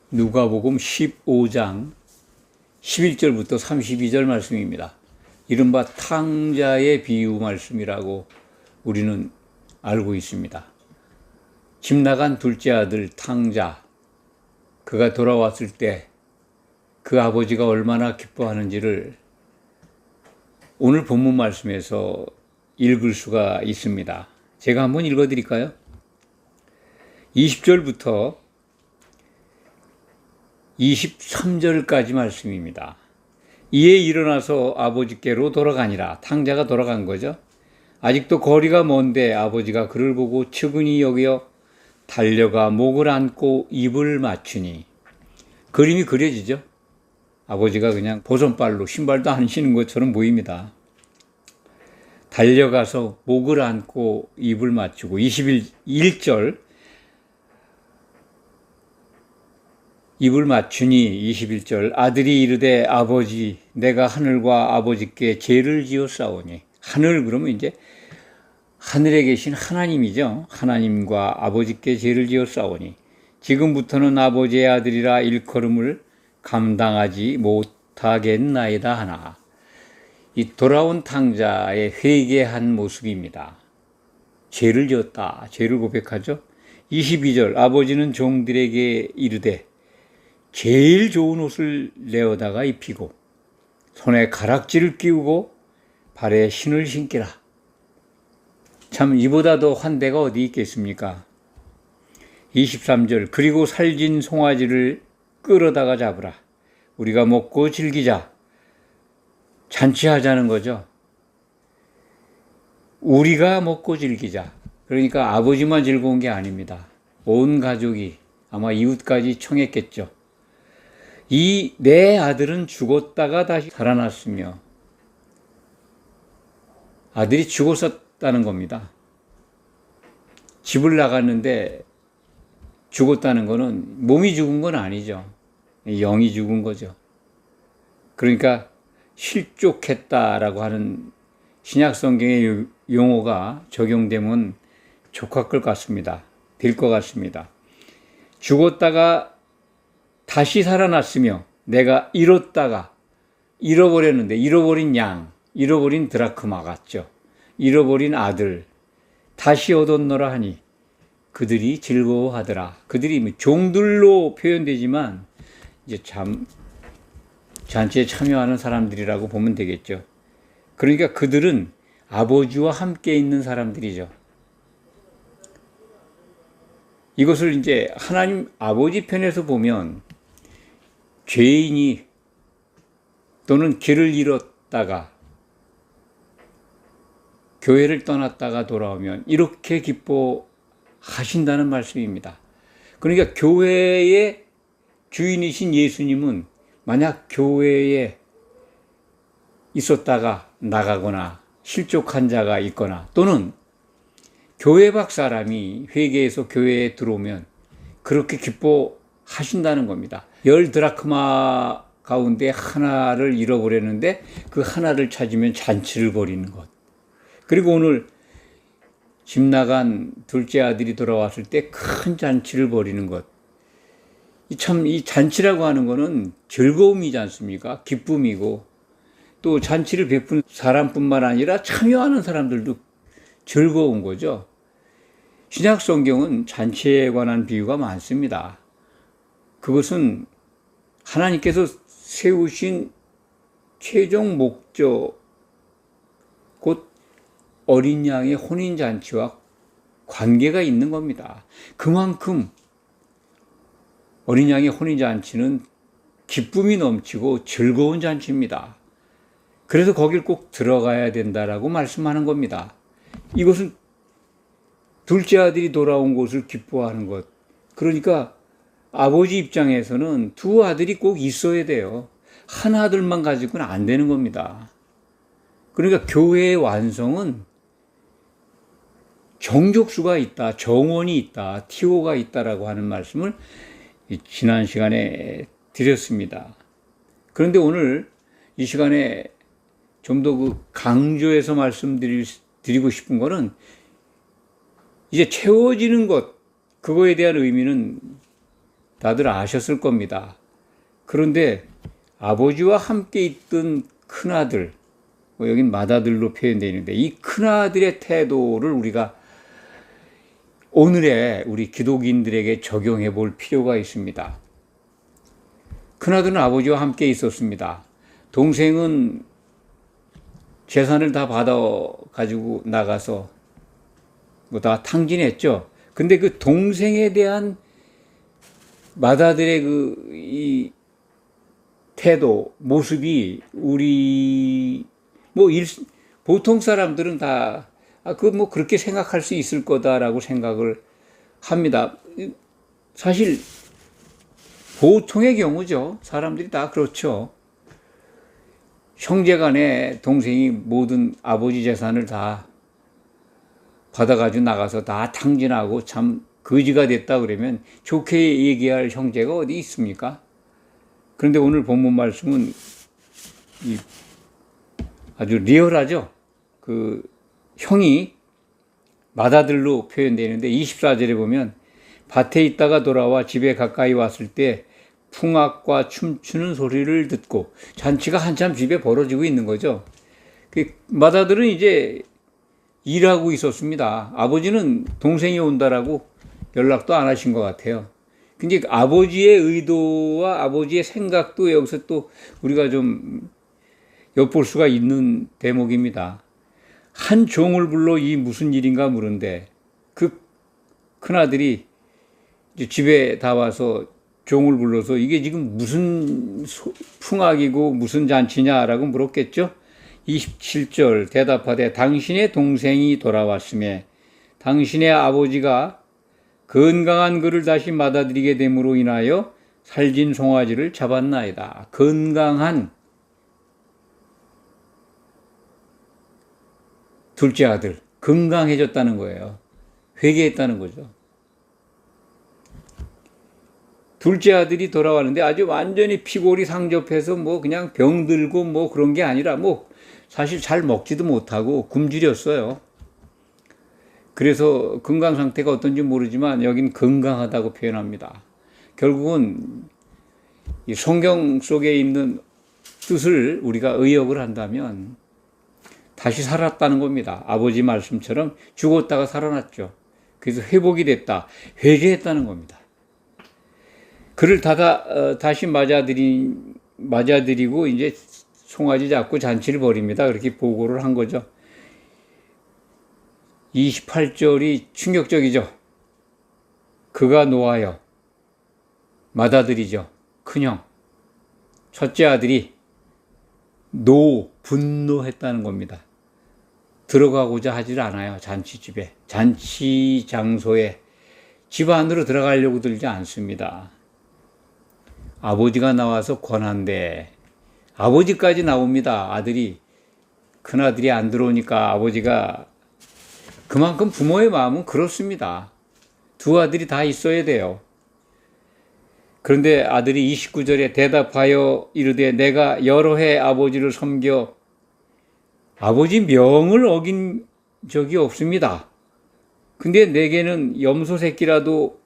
누가복음 15장 11절부터 32절 말씀입니다. 이른바 탕자의 비유 말씀이라고 우리는 알고 있습니다. 집 나간 둘째 아들 탕자, 그가 돌아왔을 때 그 아버지가 얼마나 기뻐하는지를 오늘 본문 말씀에서 읽을 수가 있습니다. 제가 한번 읽어드릴까요? 20절부터 23절까지 말씀입니다. 이에 일어나서 아버지께로 돌아가니라. 탕자가 돌아간 거죠. 아직도 거리가 먼데 아버지가 그를 보고 측은히 여겨 달려가 목을 안고 입을 맞추니, 그림이 그려지죠. 아버지가 그냥 보선발로 신발도 안 신은 것처럼 보입니다. 달려가서 목을 안고 입을 맞추고 21절 입을 맞추니 21절 아들이 이르되 아버지 내가 하늘과 아버지께 죄를 지었사오니, 하늘 그러면 이제 하늘에 계신 하나님이죠. 하나님과 아버지께 죄를 지었사오니 지금부터는 아버지의 아들이라 일컬음을 감당하지 못하겠나이다 하나. 이 돌아온 탕자의 회개한 모습입니다. 죄를 지었다. 죄를 고백하죠. 22절 아버지는 종들에게 이르되 제일 좋은 옷을 내어다가 입히고 손에 가락지를 끼우고 발에 신을 신기라. 참 이보다 더 환대가 어디 있겠습니까? 23절 그리고 살진 송아지를 끌어다가 잡으라. 우리가 먹고 즐기자. 잔치하자는 거죠. 우리가 먹고 즐기자. 그러니까 아버지만 즐거운 게 아닙니다. 온 가족이, 아마 이웃까지 청했겠죠. 이 내 아들은 죽었다가 다시 살아났으며, 아들이 죽었었다는 겁니다. 집을 나갔는데 죽었다는 거는 몸이 죽은 건 아니죠. 영이 죽은 거죠. 그러니까 실족했다라고 하는 신약 성경의 용어가 적용되면 족할 것 같습니다. 될 것 같습니다. 죽었다가 다시 살아났으며, 내가 잃었다가 잃어버렸는데, 잃어버린 양, 잃어버린 드라크마 같죠. 잃어버린 아들 다시 얻었노라 하니 그들이 즐거워하더라. 그들이 종들로 표현되지만 이제 잔치에 참여하는 사람들이라고 보면 되겠죠. 그러니까 그들은 아버지와 함께 있는 사람들이죠. 이것을 이제 하나님 아버지 편에서 보면 죄인이 또는 길을 잃었다가 교회를 떠났다가 돌아오면 이렇게 기뻐하신다는 말씀입니다. 그러니까 교회의 주인이신 예수님은 만약 교회에 있었다가 나가거나 실족한 자가 있거나 또는 교회 밖 사람이 회개해서 교회에 들어오면 그렇게 기뻐하신다는 겁니다. 10 드라크마 가운데 하나를 잃어버렸는데 그 하나를 찾으면 잔치를 벌이는 것. 그리고 오늘 집 나간 둘째 아들이 돌아왔을 때 큰 잔치를 벌이는 것. 이 잔치라고 하는 거는 즐거움이지 않습니까? 기쁨이고, 또 잔치를 베푼 사람뿐만 아니라 참여하는 사람들도 즐거운 거죠. 신약 성경은 잔치에 관한 비유가 많습니다. 그것은 하나님께서 세우신 최종 목적, 곧 어린 양의 혼인잔치와 관계가 있는 겁니다. 그만큼 어린 양의 혼인잔치는 기쁨이 넘치고 즐거운 잔치입니다. 그래서 거길 꼭 들어가야 된다라고 말씀하는 겁니다. 이것은 둘째 아들이 돌아온 것을 기뻐하는 것. 그러니까 아버지 입장에서는 두 아들이 꼭 있어야 돼요. 한 아들만 가지고는 안 되는 겁니다. 그러니까 교회의 완성은 정족수가 있다, 정원이 있다, 티오가 있다라고 하는 말씀을 지난 시간에 드렸습니다. 그런데 오늘 이 시간에 좀 더 그 강조해서 말씀드리고 싶은 거는 이제 채워지는 것, 그거에 대한 의미는 다들 아셨을 겁니다. 그런데 아버지와 함께 있던 큰아들, 여긴 맏아들로 표현되어 있는데 이 큰아들의 태도를 우리가 오늘의 우리 기독인들에게 적용해 볼 필요가 있습니다. 큰아들은 아버지와 함께 있었습니다. 동생은 재산을 다 받아 가지고 나가서 뭐 다 탕진했죠. 근데 그 동생에 대한 맏아들의 이 태도, 모습이 우리 보통 사람들은 다 그렇게 생각할 수 있을 거다라고 생각을 합니다. 사실 보통의 경우죠. 사람들이 다 그렇죠. 형제간에 동생이 모든 아버지 재산을 다 받아가지고 나가서 다 탕진하고 참 거지가 됐다 그러면 좋게 얘기할 형제가 어디 있습니까? 그런데 오늘 본문 말씀은 아주 리얼하죠. 그 형이 맏아들로 표현되는데 24절에 보면 밭에 있다가 돌아와 집에 가까이 왔을 때 풍악과 춤추는 소리를 듣고 잔치가 한참 집에 벌어지고 있는 거죠. 그 맏아들은 이제 일하고 있었습니다. 아버지는 동생이 온다라고 연락도 안 하신 것 같아요. 근데 아버지의 의도와 아버지의 생각도 여기서 또 우리가 좀 엿볼 수가 있는 대목입니다. 한 종을 불러 이 무슨 일인가 물은데 그 큰아들이 이제 집에 다 와서 종을 불러서 이게 지금 무슨 풍악이고 무슨 잔치냐라고 물었겠죠. 27절 대답하되 당신의 동생이 돌아왔음에 당신의 아버지가 건강한 그를 다시 받아들이게 됨으로 인하여 살진 송아지를 잡았나이다. 건강한 둘째 아들, 건강해졌다는 거예요. 회개했다는 거죠. 둘째 아들이 돌아왔는데 아주 완전히 피골이 상접해서 그냥 병들고 그런 게 아니라 사실 잘 먹지도 못하고 굶주렸어요. 그래서 건강 상태가 어떤지 모르지만 여긴 건강하다고 표현합니다. 결국은 이 성경 속에 있는 뜻을 우리가 의역을 한다면 다시 살았다는 겁니다. 아버지 말씀처럼 죽었다가 살아났죠. 그래서 회복이 됐다. 회개했다는 겁니다. 그를 다시 맞아들이고 이제 송아지 잡고 잔치를 벌입니다. 그렇게 보고를 한 거죠. 28절이 충격적이죠. 그가 노하여 맏아들이죠. 큰형. 첫째 아들이 분노했다는 겁니다. 들어가고자 하질 않아요. 잔치집에. 잔치 장소에 집 안으로 들어가려고 들지 않습니다. 아버지가 나와서 권한대. 아버지까지 나옵니다. 큰아들이 안 들어오니까 아버지가 그만큼 부모의 마음은 그렇습니다. 두 아들이 다 있어야 돼요. 그런데 아들이 29절에 대답하여 이르되 내가 여러 해 아버지를 섬겨 아버지 명을 어긴 적이 없습니다. 근데 내게는 염소 새끼라도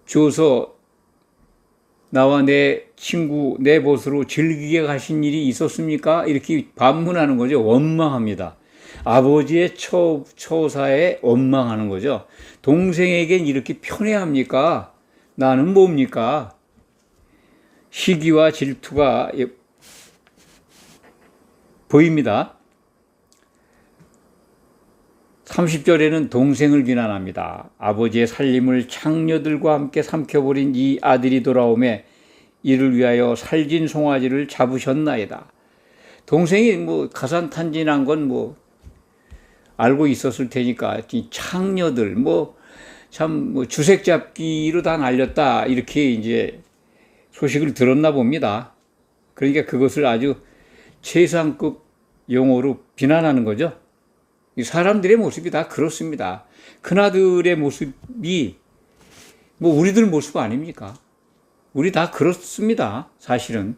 줘서 나와 내 친구 내 벗으로 즐기게 가신 일이 있었습니까? 이렇게 반문하는 거죠. 원망합니다. 아버지의 처사에 원망하는 거죠. 동생에겐 이렇게 편애합니까? 나는 뭡니까? 시기와 질투가 보입니다. 30절에는 동생을 비난합니다. 아버지의 살림을 창녀들과 함께 삼켜버린 이 아들이 돌아오매 이를 위하여 살진 송아지를 잡으셨나이다. 동생이 가산탄진한 건 알고 있었을 테니까 창녀들 주색 잡기로 다 날렸다 이렇게 이제 소식을 들었나 봅니다. 그러니까 그것을 아주 최상급 용어로 비난하는 거죠. 사람들의 모습이 다 그렇습니다. 큰아들의 모습이 우리들 모습 아닙니까? 우리 다 그렇습니다. 사실은.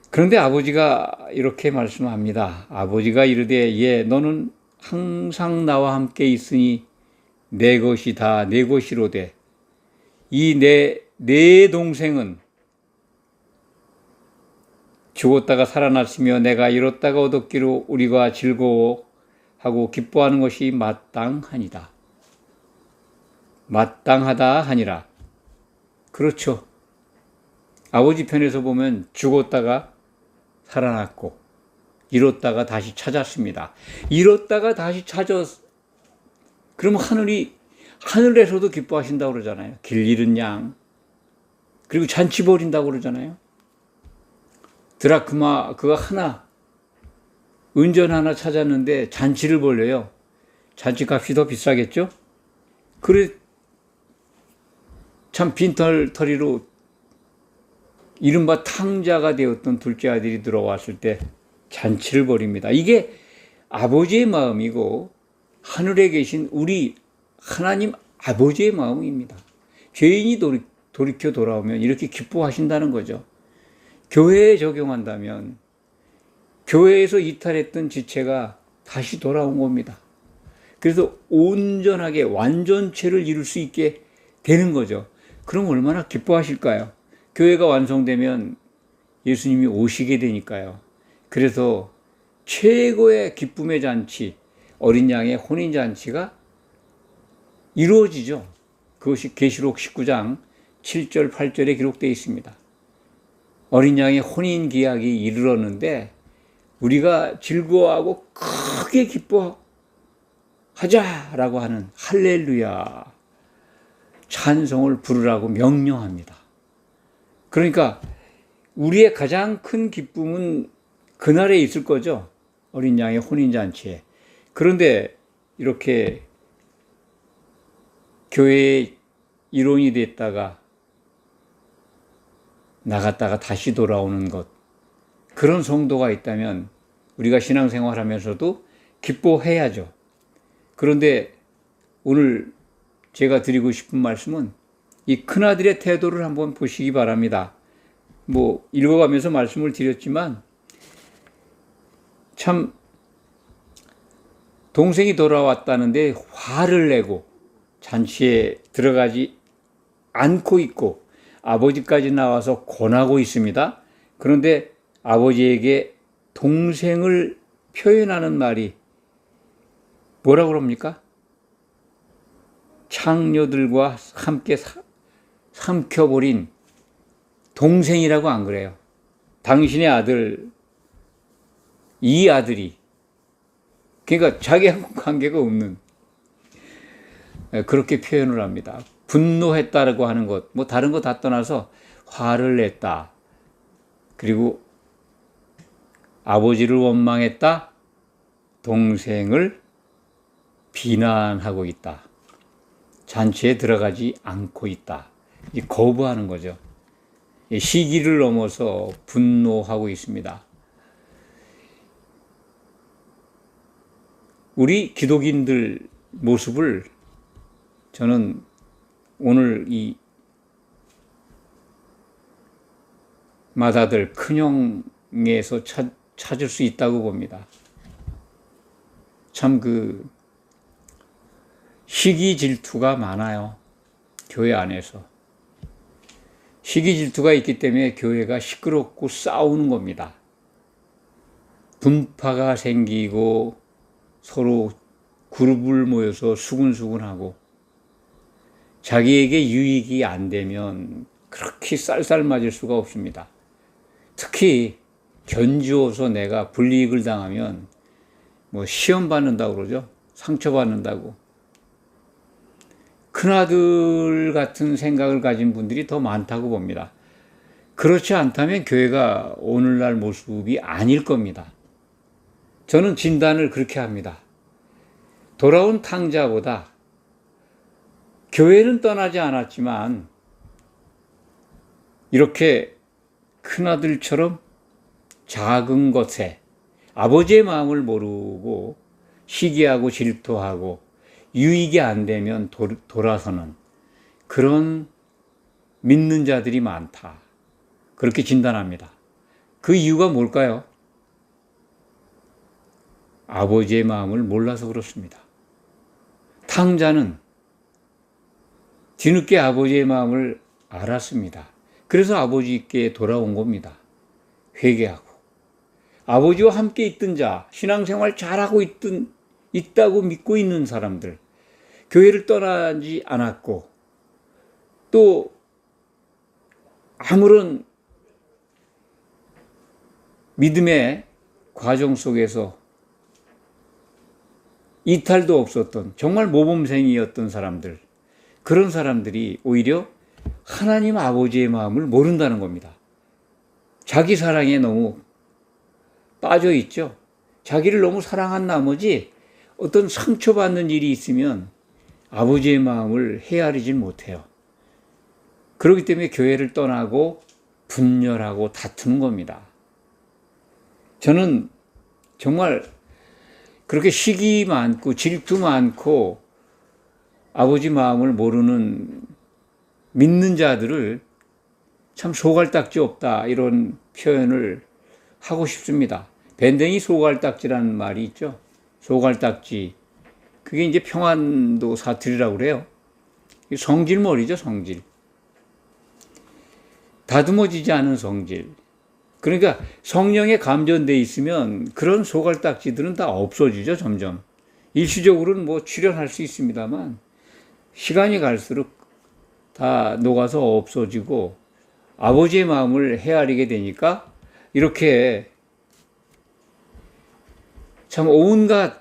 그런데 아버지가 이렇게 말씀합니다. 아버지가 이르되 예 너는 항상 나와 함께 있으니 내 것이 다 내 것이로되 이 내 동생은 죽었다가 살아났으며 내가 이뤘다가 얻었기로 우리가 즐거워하고 기뻐하는 것이 마땅하니다. 마땅하다 하니라. 그렇죠. 아버지 편에서 보면 죽었다가 살아났고 잃었다가 다시 찾았습니다. 잃었다가 다시 찾았. 그러면 하늘에서도 기뻐하신다고 그러잖아요. 길 잃은 양. 그리고 잔치 벌인다고 그러잖아요. 드라크마 그거 하나, 은전 하나 찾았는데 잔치를 벌려요. 잔치값이 더 비싸겠죠? 그래, 참 빈털터리로 이른바 탕자가 되었던 둘째 아들이 들어왔을 때 잔치를 벌입니다. 이게 아버지의 마음이고 하늘에 계신 우리 하나님 아버지의 마음입니다. 죄인이 돌이켜 돌아오면 이렇게 기뻐하신다는 거죠. 교회에 적용한다면 교회에서 이탈했던 지체가 다시 돌아온 겁니다. 그래서 온전하게 완전체를 이룰 수 있게 되는 거죠. 그럼 얼마나 기뻐하실까요? 교회가 완성되면 예수님이 오시게 되니까요. 그래서 최고의 기쁨의 잔치, 어린 양의 혼인잔치가 이루어지죠. 그것이 계시록 19장 7절, 8절에 기록되어 있습니다. 어린 양의 혼인 기약이 이르렀는데 우리가 즐거워하고 크게 기뻐하자라고 하는 할렐루야 찬송을 부르라고 명령합니다. 그러니까 우리의 가장 큰 기쁨은 그날에 있을 거죠. 어린 양의 혼인잔치에. 그런데 이렇게 교회의 일원이 됐다가 나갔다가 다시 돌아오는 것, 그런 성도가 있다면 우리가 신앙생활 하면서도 기뻐해야죠. 그런데 오늘 제가 드리고 싶은 말씀은 이 큰아들의 태도를 한번 보시기 바랍니다. 읽어가면서 말씀을 드렸지만 참 동생이 돌아왔다는데 화를 내고 잔치에 들어가지 않고 있고 아버지까지 나와서 권하고 있습니다. 그런데 아버지에게 동생을 표현하는 말이 뭐라고 그럽니까? 창녀들과 함께 삼켜버린 동생이라고 안 그래요. 당신의 아들, 이 아들이, 그러니까 자기하고 관계가 없는, 그렇게 표현을 합니다. 분노했다라고 하는 것, 다른 거 다 떠나서 화를 냈다. 그리고 아버지를 원망했다. 동생을 비난하고 있다. 잔치에 들어가지 않고 있다. 거부하는 거죠. 시기를 넘어서 분노하고 있습니다. 우리 기독인들 모습을 저는 오늘 이 맏아들 큰형에서 찾을 수 있다고 봅니다. 참 시기 질투가 많아요. 교회 안에서. 시기 질투가 있기 때문에 교회가 시끄럽고 싸우는 겁니다. 분파가 생기고 서로 그룹을 모여서 수군수군하고 자기에게 유익이 안 되면 그렇게 쌀쌀 맞을 수가 없습니다. 특히 견주어서 내가 불이익을 당하면 시험 받는다고 그러죠. 상처받는다고. 큰아들 같은 생각을 가진 분들이 더 많다고 봅니다. 그렇지 않다면 교회가 오늘날 모습이 아닐 겁니다. 저는 진단을 그렇게 합니다. 돌아온 탕자보다 교회는 떠나지 않았지만 이렇게 큰아들처럼 작은 것에 아버지의 마음을 모르고 시기하고 질투하고 유익이 안 되면 돌아서는 그런 믿는 자들이 많다. 그렇게 진단합니다. 그 이유가 뭘까요? 아버지의 마음을 몰라서 그렇습니다. 탕자는 뒤늦게 아버지의 마음을 알았습니다. 그래서 아버지께 돌아온 겁니다. 회개하고. 아버지와 함께 있던 자, 신앙생활 잘하고 있다고 믿고 있는 사람들, 교회를 떠나지 않았고, 또 아무런 믿음의 과정 속에서 이탈도 없었던 정말 모범생이었던 사람들, 그런 사람들이 오히려 하나님 아버지의 마음을 모른다는 겁니다. 자기 사랑에 너무 빠져 있죠. 자기를 너무 사랑한 나머지 어떤 상처받는 일이 있으면 아버지의 마음을 헤아리질 못해요. 그렇기 때문에 교회를 떠나고 분열하고 다투는 겁니다. 저는 정말 그렇게 시기 많고 질투 많고 아버지 마음을 모르는 믿는 자들을 참 소갈딱지 없다, 이런 표현을 하고 싶습니다. 밴댕이 소갈딱지라는 말이 있죠. 소갈딱지. 그게 이제 평안도 사투리라고 그래요. 성질머리죠, 성질. 다듬어지지 않은 성질. 그러니까 성령에 감전돼 있으면 그런 소갈딱지들은 다 없어지죠, 점점. 일시적으로는 뭐 출현할 수 있습니다만 시간이 갈수록 다 녹아서 없어지고 아버지의 마음을 헤아리게 되니까 이렇게 참 온갖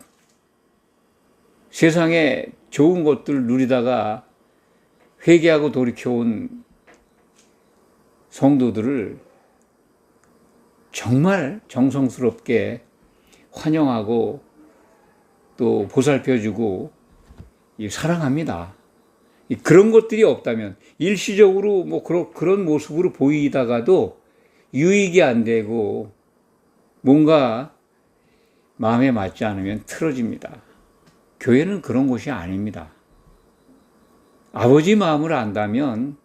세상에 좋은 것들 누리다가 회개하고 돌이켜온 성도들을 정말 정성스럽게 환영하고 또 보살펴주고 사랑합니다. 그런 것들이 없다면 일시적으로 뭐 그런 모습으로 보이다가도 유익이 안 되고 뭔가 마음에 맞지 않으면 틀어집니다. 교회는 그런 곳이 아닙니다. 아버지 마음을 안다면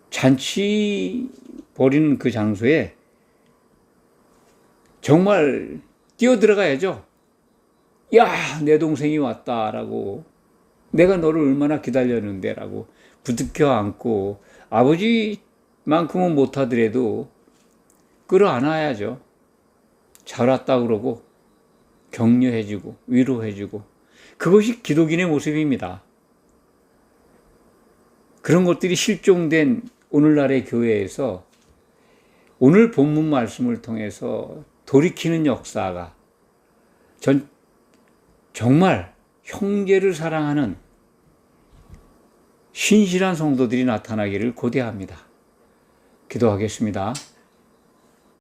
잔치 벌이는 그 장소에 정말 뛰어들어가야죠. 야, 내 동생이 왔다라고, 내가 너를 얼마나 기다렸는데 라고 부둥켜 안고, 아버지만큼은 못하더라도 끌어안아야죠. 잘 왔다 그러고 격려해주고 위로해주고, 그것이 기독인의 모습입니다. 그런 것들이 실종된 오늘날의 교회에서 오늘 본문 말씀을 통해서 돌이키는 역사가 정말 형제를 사랑하는 신실한 성도들이 나타나기를 고대합니다. 기도하겠습니다.